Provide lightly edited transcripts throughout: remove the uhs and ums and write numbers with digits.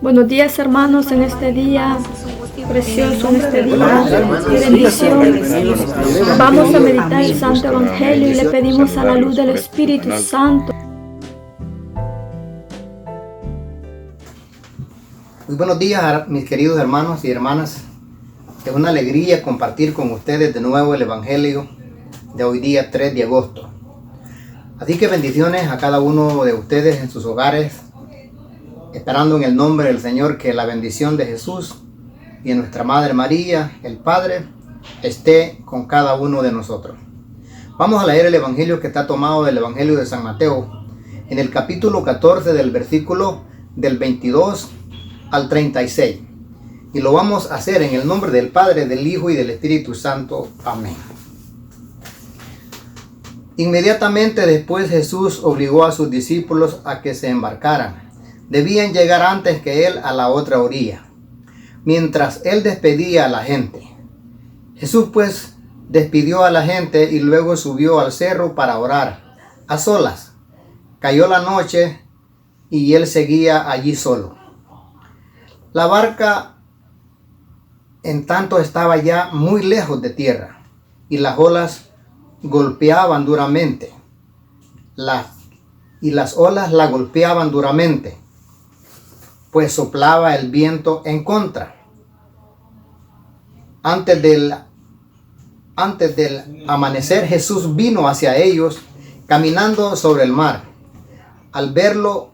Buenos días, hermanos, en este día precioso, en este día de bendición. Vamos a meditar el Santo Evangelio y le pedimos a la luz del Espíritu Santo. Muy buenos días, mis queridos hermanos y hermanas. Es una alegría compartir con ustedes de nuevo el Evangelio de hoy día 3 de agosto. Así que bendiciones a cada uno de ustedes en sus hogares, esperando en el nombre del Señor que la bendición de Jesús y de nuestra Madre María, el Padre, esté con cada uno de nosotros. Vamos a leer el Evangelio que está tomado del Evangelio de San Mateo, en el capítulo 14 del versículo del 22 al 36. Y lo vamos a hacer en el nombre del Padre, del Hijo y del Espíritu Santo. Amén. Inmediatamente después Jesús obligó a sus discípulos a que se embarcaran. Debían llegar antes que él a la otra orilla, mientras él despedía a la gente. Jesús pues despidió a la gente y luego subió al cerro para orar, a solas. Cayó la noche y él seguía allí solo. La barca en tanto estaba ya muy lejos de tierra y las olas golpeaban duramente. Las olas la golpeaban duramente, pues soplaba el viento en contra. Antes del amanecer, Jesús vino hacia ellos caminando sobre el mar. Al verlo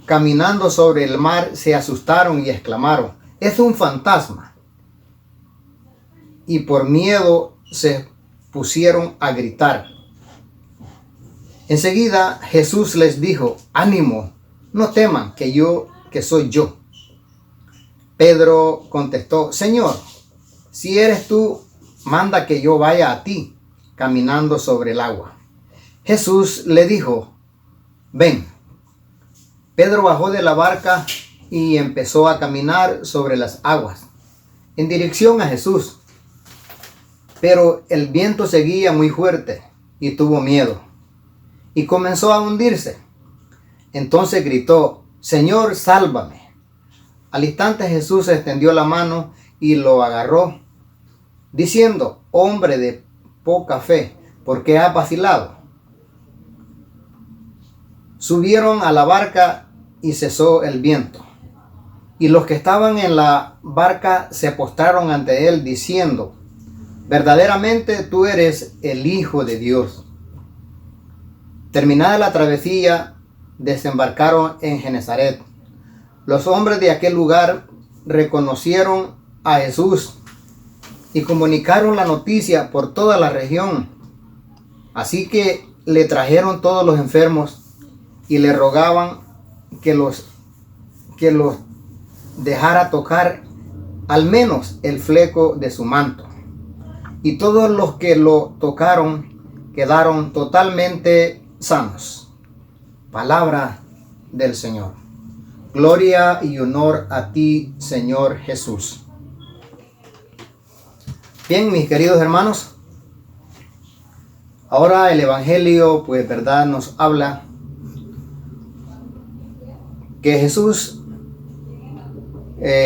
caminando sobre el mar, se asustaron y exclamaron: «Es un fantasma». Y por miedo se pusieron a gritar. Enseguida Jesús les dijo: «Ánimo, no teman, que soy yo». Pedro contestó: «Señor, si eres tú, manda que yo vaya a ti caminando sobre el agua». Jesús le dijo: «Ven». Pedro bajó de la barca y empezó a caminar sobre las aguas en dirección a Jesús. Pero el viento seguía muy fuerte y tuvo miedo y comenzó a hundirse. Entonces gritó: «Señor, sálvame». Al instante Jesús extendió la mano y lo agarró, diciendo: «Hombre de poca fe, ¿por qué has vacilado?». Subieron a la barca y cesó el viento. Y los que estaban en la barca se postraron ante él, diciendo: «Verdaderamente tú eres el Hijo de Dios». Terminada la travesía, desembarcaron en Genesaret. Los hombres de aquel lugar reconocieron a Jesús y comunicaron la noticia por toda la región. Así que le trajeron todos los enfermos y le rogaban que los dejara tocar al menos el fleco de su manto. Y todos los que lo tocaron quedaron totalmente sanos. Palabra del Señor. Gloria y honor a ti, Señor Jesús. Bien, mis queridos hermanos, ahora el Evangelio, pues, verdad, nos habla que Jesús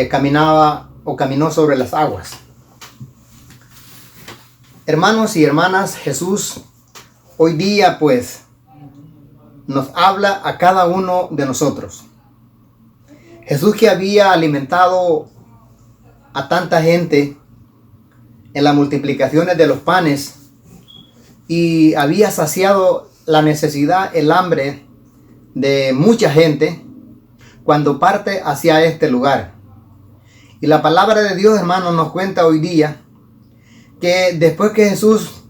caminó sobre las aguas. Hermanos y hermanas, Jesús hoy día, pues, nos habla a cada uno de nosotros. Jesús, que había alimentado a tanta gente en las multiplicaciones de los panes y había saciado la necesidad, el hambre de mucha gente, cuando parte hacia este lugar. Y la palabra de Dios, hermanos, nos cuenta hoy día que después que Jesús,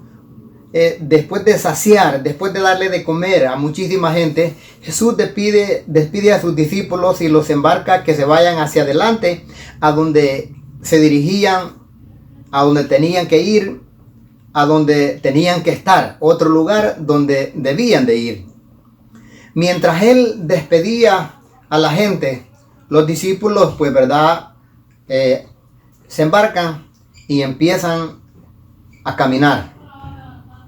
después de saciar, después de darle de comer a muchísima gente, Jesús despide a sus discípulos y los embarca que se vayan hacia adelante, a donde se dirigían, a donde tenían que ir, a donde tenían que estar, otro lugar donde debían de ir. Mientras él despedía a la gente, los discípulos, pues, verdad, se embarcan y empiezan a caminar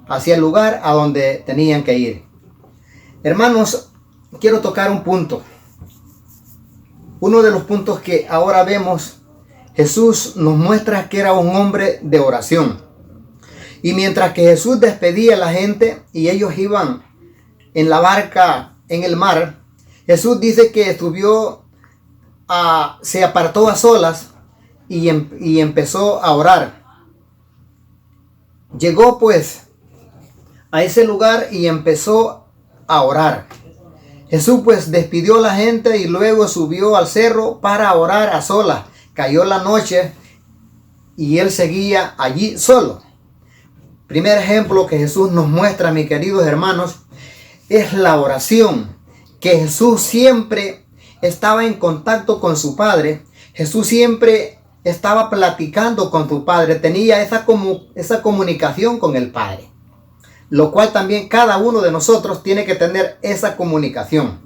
hacia el lugar a donde tenían que ir. Hermanos, quiero tocar un punto uno de los puntos que ahora vemos, Jesús nos muestra que era un hombre de oración. Y mientras que Jesús despedía a la gente y ellos iban en la barca en el mar, Jesús dice que se apartó a solas y empezó a orar. Llegó pues a ese lugar y empezó a orar. Jesús pues despidió a la gente y luego subió al cerro para orar a solas. Cayó la noche y él seguía allí solo. Primer ejemplo que Jesús nos muestra, mis queridos hermanos, es la oración. Que Jesús siempre estaba en contacto con su Padre. Jesús siempre estaba platicando con su Padre. Tenía esa comunicación con el Padre. Lo cual también cada uno de nosotros tiene que tener esa comunicación.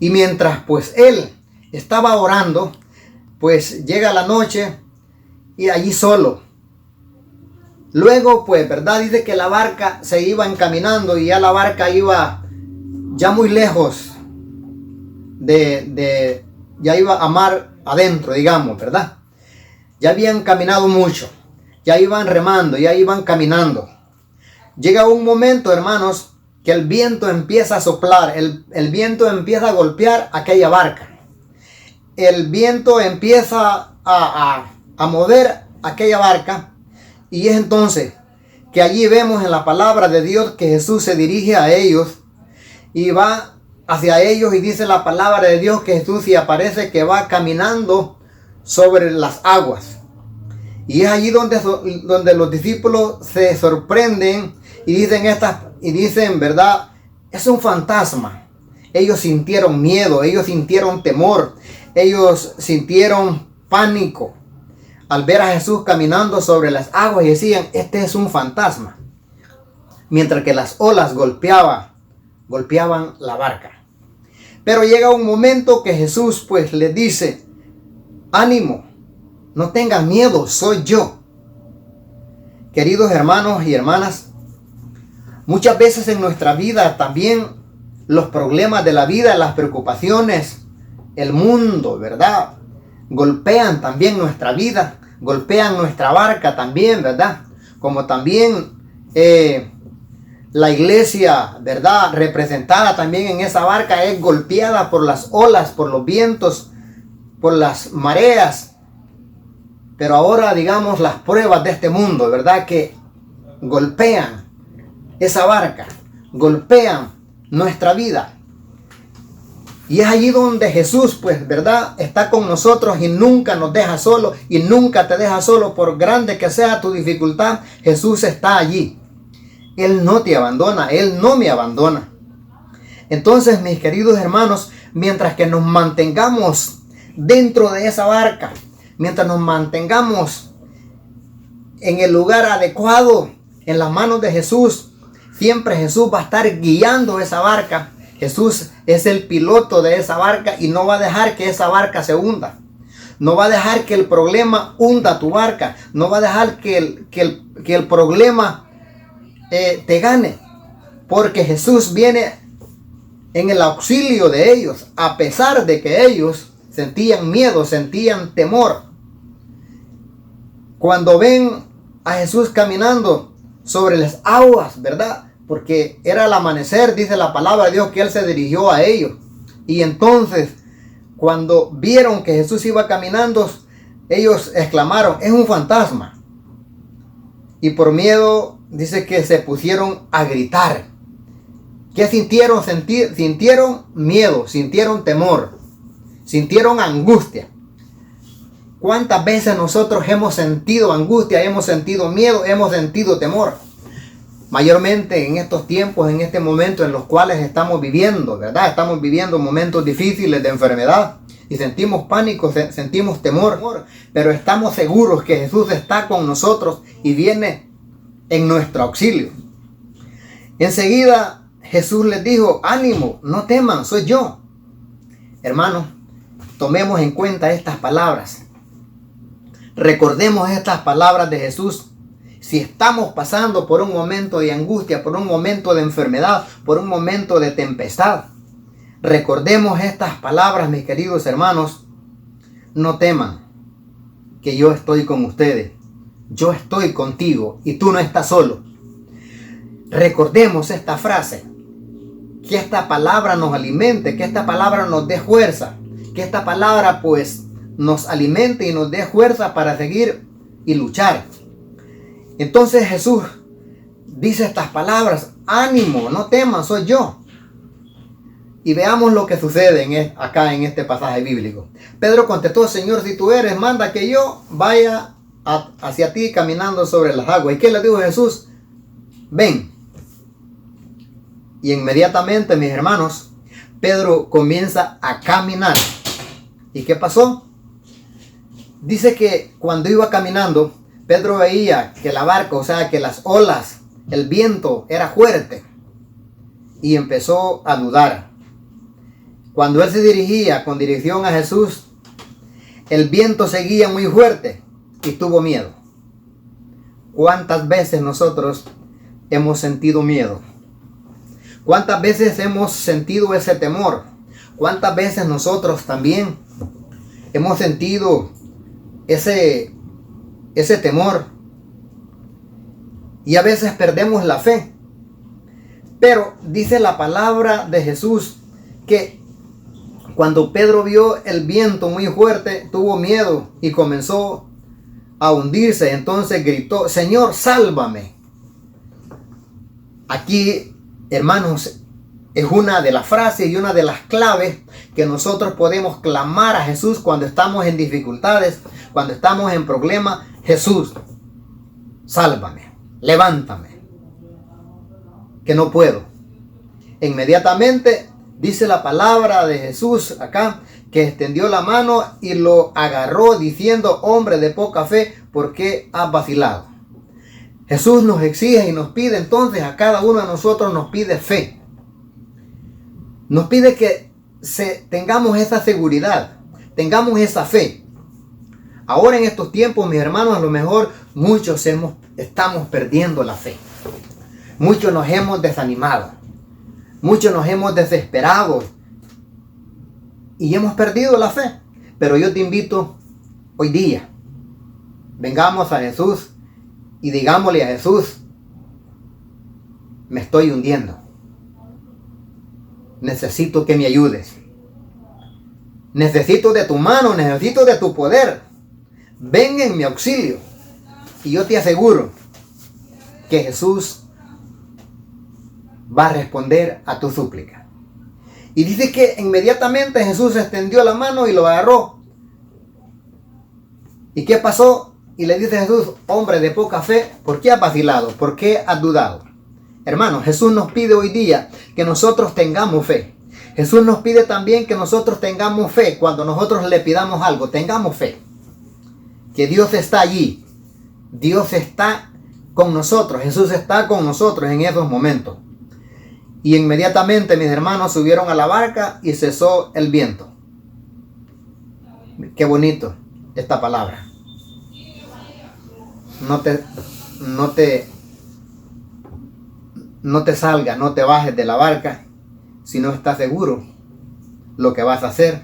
Y mientras pues él estaba orando, pues llega la noche y allí solo. Luego pues, ¿verdad? Dice que la barca se iba encaminando y ya la barca iba ya muy lejos ya iba a mar adentro, digamos, ¿verdad? Ya habían caminado mucho, ya iban remando, ya iban caminando. Llega un momento, hermanos, que el viento empieza a soplar, el viento empieza a golpear aquella barca. El viento empieza a mover aquella barca, y es entonces que allí vemos en la palabra de Dios que Jesús se dirige a ellos y va hacia ellos, y dice la palabra de Dios que Jesús se aparece que va caminando sobre las aguas. Y es allí donde los discípulos se sorprenden y dicen, ¿verdad? Es un fantasma. Ellos sintieron miedo, ellos sintieron temor, ellos sintieron pánico al ver a Jesús caminando sobre las aguas y decían, este es un fantasma. Mientras que las olas golpeaban la barca. Pero llega un momento que Jesús pues les dice, ánimo, no tengan miedo, soy yo. Queridos hermanos y hermanas, muchas veces en nuestra vida también los problemas de la vida, las preocupaciones, el mundo, ¿verdad? Golpean también nuestra vida, golpean nuestra barca también, ¿verdad? Como también la iglesia, ¿verdad? Representada también en esa barca es golpeada por las olas, por los vientos, por las mareas. Pero ahora, digamos, las pruebas de este mundo, ¿verdad? Que golpean esa barca, golpean nuestra vida. Y es allí donde Jesús, pues, ¿verdad? Está con nosotros y nunca nos deja solo y nunca te deja solo. Por grande que sea tu dificultad, Jesús está allí. Él no te abandona, Él no me abandona. Entonces, mis queridos hermanos, mientras que nos mantengamos dentro de esa barca, mientras nos mantengamos en el lugar adecuado, en las manos de Jesús, siempre Jesús va a estar guiando esa barca. Jesús es el piloto de esa barca y no va a dejar que esa barca se hunda. No va a dejar que el problema hunda tu barca. No va a dejar que el problema te gane. Porque Jesús viene en el auxilio de ellos, a pesar de que ellos sentían miedo, sentían temor. Cuando ven a Jesús caminando sobre las aguas, ¿verdad? Porque era el amanecer, dice la palabra de Dios, que Él se dirigió a ellos. Y entonces, cuando vieron que Jesús iba caminando, ellos exclamaron, es un fantasma. Y por miedo, dice que se pusieron a gritar. ¿Qué sintieron? Sintieron miedo, sintieron temor, sintieron angustia. ¿Cuántas veces nosotros hemos sentido angustia, hemos sentido miedo, hemos sentido temor? Mayormente en estos tiempos, en este momento en los cuales estamos viviendo, ¿verdad? Estamos viviendo momentos difíciles de enfermedad y sentimos pánico, sentimos temor, pero estamos seguros que Jesús está con nosotros y viene en nuestro auxilio. Enseguida Jesús les dijo, ánimo, no teman, soy yo. Hermanos, tomemos en cuenta estas palabras. Recordemos estas palabras de Jesús. Si estamos pasando por un momento de angustia, por un momento de enfermedad, por un momento de tempestad, Recordemos estas palabras, mis queridos hermanos. No teman, que yo estoy con ustedes. Yo estoy contigo y tú no estás solo. Recordemos esta frase. Que esta palabra nos alimente, que esta palabra nos dé fuerza. Que esta palabra pues nos alimente y nos dé fuerza para seguir y luchar. Entonces Jesús dice estas palabras: ánimo, no teman, soy yo. Y veamos lo que sucede acá en este pasaje bíblico. Pedro contestó: Señor, si tú eres, manda que yo vaya hacia ti caminando sobre las aguas. ¿Y qué le dijo Jesús? Ven. Y inmediatamente, mis hermanos, Pedro comienza a caminar. ¿Y qué pasó? Dice que cuando iba caminando, Pedro veía que la barca, o sea, que las olas, el viento era fuerte. Y empezó a dudar. Cuando él se dirigía con dirección a Jesús, el viento seguía muy fuerte y tuvo miedo. ¿Cuántas veces nosotros hemos sentido miedo? ¿Cuántas veces hemos sentido ese temor? ¿Cuántas veces nosotros también hemos sentido ese temor? Y a veces perdemos la fe. Pero dice la palabra de Jesús que cuando Pedro vio el viento muy fuerte, tuvo miedo y comenzó a hundirse. Entonces gritó: Señor, sálvame. Aquí, hermanos, es una de las frases y una de las claves que nosotros podemos clamar a Jesús cuando estamos en dificultades, cuando estamos en problemas. Jesús, sálvame, levántame, que no puedo. Inmediatamente dice la palabra de Jesús acá que extendió la mano y lo agarró diciendo: hombre de poca fe, ¿por qué has vacilado? Jesús nos exige y nos pide entonces a cada uno de nosotros, nos pide fe. Nos pide que tengamos esa seguridad, tengamos esa fe. Ahora en estos tiempos, mis hermanos, a lo mejor muchos estamos perdiendo la fe. Muchos nos hemos desanimado. Muchos nos hemos desesperado y hemos perdido la fe. Pero yo te invito hoy día, vengamos a Jesús y digámosle a Jesús: me estoy hundiendo. Necesito que me ayudes. Necesito de tu mano, necesito de tu poder. Ven en mi auxilio. Y yo te aseguro que Jesús va a responder a tu súplica. Y dice que inmediatamente Jesús extendió la mano y lo agarró. ¿Y qué pasó? Y le dice Jesús: hombre de poca fe, ¿por qué has vacilado? ¿Por qué has dudado? Hermanos, Jesús nos pide hoy día que nosotros tengamos fe. Jesús nos pide también que nosotros tengamos fe cuando nosotros le pidamos algo. Tengamos fe. Que Dios está allí. Dios está con nosotros. Jesús está con nosotros en esos momentos. Y inmediatamente, mis hermanos, subieron a la barca y cesó el viento. Qué bonito esta palabra. No te salgas, no te bajes de la barca si no estás seguro lo que vas a hacer.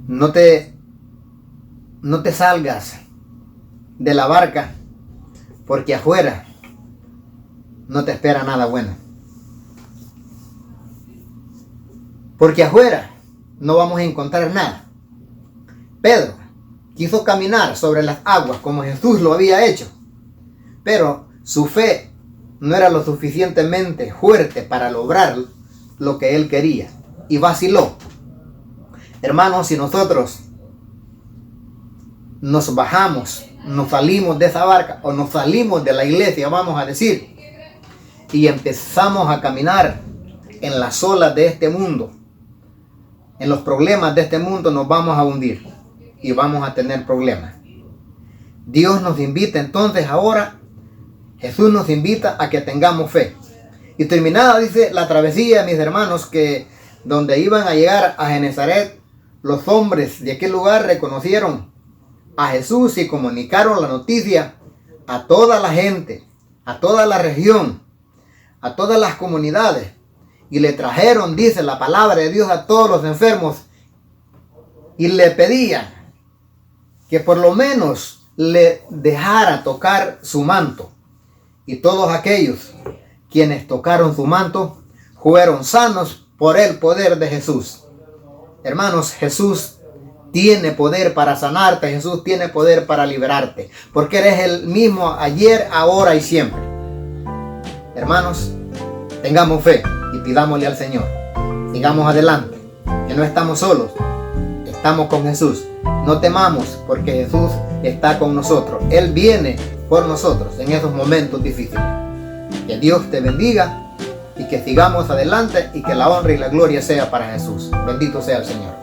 No te salgas de la barca porque afuera no te espera nada bueno. Porque afuera no vamos a encontrar nada. Pedro quiso caminar sobre las aguas como Jesús lo había hecho, pero su fe no era lo suficientemente fuerte para lograr lo que él quería y vaciló. Hermanos, si nosotros nos bajamos, nos salimos de esa barca o nos salimos de la iglesia, vamos a decir, y empezamos a caminar en las olas de este mundo, en los problemas de este mundo, nos vamos a hundir y vamos a tener problemas. Dios nos invita entonces ahora, Jesús nos invita a que tengamos fe. Y terminada, dice, la travesía, mis hermanos, que donde iban a llegar a Genezaret, los hombres de aquel lugar reconocieron a Jesús y comunicaron la noticia a toda la gente, a toda la región, a todas las comunidades. y le trajeron, dice la palabra de Dios, a todos los enfermos y le pedían que por lo menos le dejara tocar su manto. Y todos aquellos quienes tocaron su manto fueron sanos por el poder de Jesús. Hermanos, Jesús tiene poder para sanarte, Jesús tiene poder para liberarte, porque eres el mismo ayer, ahora y siempre. Hermanos, tengamos fe y pidámosle al Señor. Sigamos adelante, que no estamos solos, estamos con Jesús. No temamos, porque Jesús está con nosotros. Él viene por nosotros en esos momentos difíciles. Que Dios te bendiga y que sigamos adelante y que la honra y la gloria sea para Jesús. Bendito sea el Señor.